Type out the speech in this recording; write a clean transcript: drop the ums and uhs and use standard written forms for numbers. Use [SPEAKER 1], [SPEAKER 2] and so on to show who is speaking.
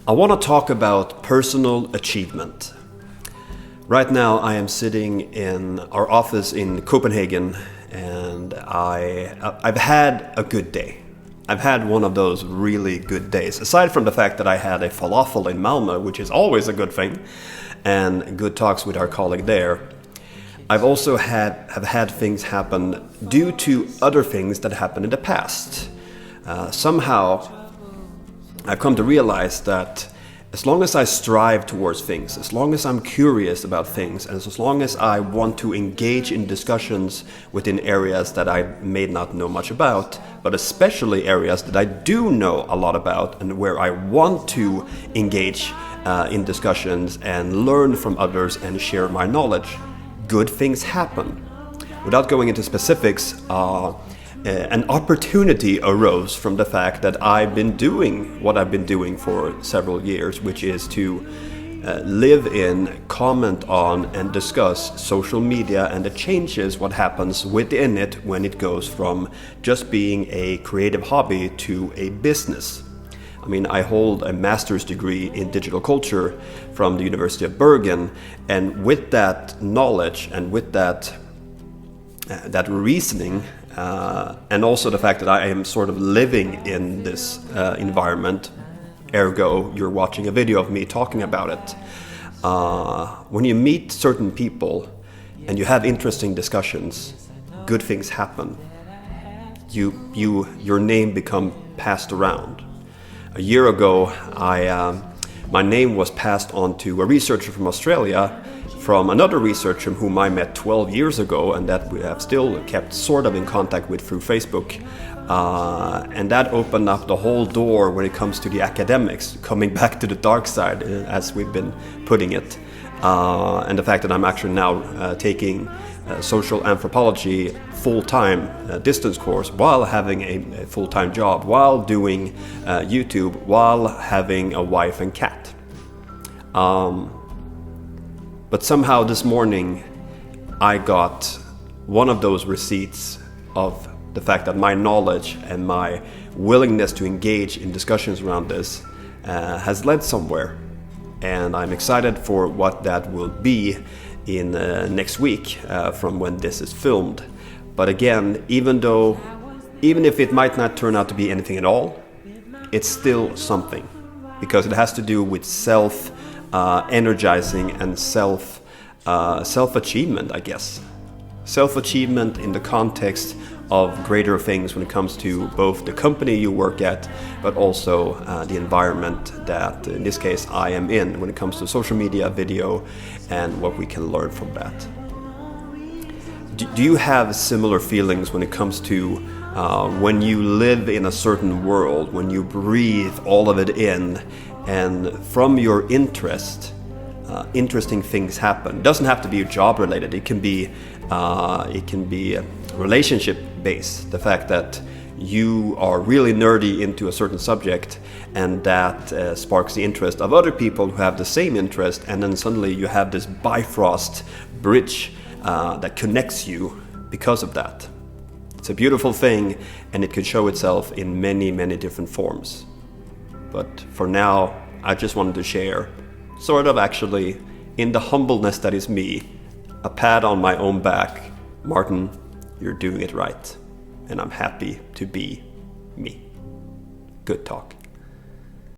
[SPEAKER 1] I want to talk about personal achievement. Right now I am sitting in our office in Copenhagen and I've had a good day. I've had one of those really good days. Aside from the fact that I had a falafel in Malmö, which is always a good thing, and good talks with our colleague there, I've also have had things happen due to other things that happened in the past. Somehow I've come to realize that as long as I strive towards things, as long as I'm curious about things, and as long as I want to engage in discussions within areas that I may not know much about, but especially areas that I do know a lot about and where I want to engage in discussions and learn from others and share my knowledge, good things happen. Without going into specifics, an opportunity arose from the fact that I've been doing what I've been doing for several years, which is to live in, comment on, and discuss social media and the changes, what happens within it when it goes from just being a creative hobby to a business. I mean, I hold a master's degree in digital culture from the University of Bergen, and with that knowledge and with that reasoning, and also the fact that I am sort of living in this environment, ergo you're watching a video of me talking about it. When you meet certain people and you have interesting discussions, good things happen. Your name become passed around. A year ago, my name was passed on to a researcher from Australia from another researcher whom I met 12 years ago and that we have still kept sort of in contact with through Facebook. And that opened up the whole door when it comes to the academics, coming back to the dark side, as we've been putting it. And the fact that I'm actually now taking social anthropology full-time distance course while having a full-time job, while doing YouTube, while having a wife and cat. But somehow this morning I got one of those receipts of the fact that my knowledge and my willingness to engage in discussions around this has led somewhere. And I'm excited for what that will be in next week from when this is filmed. But again, even if it might not turn out to be anything at all, it's still something, because it has to do with energizing and self-achievement, I guess. Self-achievement in the context of greater things when it comes to both the company you work at, but also the environment that, in this case, I am in when it comes to social media, video, and what we can learn from that. Do you have similar feelings when it comes to when you live in a certain world, when you breathe all of it in, and from your interest, interesting things happen? It doesn't have to be job related. It can be relationship based. The fact that you are really nerdy into a certain subject, and that sparks the interest of other people who have the same interest, and then suddenly you have this Bifrost bridge that connects you because of that. It's a beautiful thing, and it can show itself in many, many different forms. But for now, I just wanted to share, sort of actually, in the humbleness that is me, a pat on my own back. Martin, you're doing it right, and I'm happy to be me. Good talk.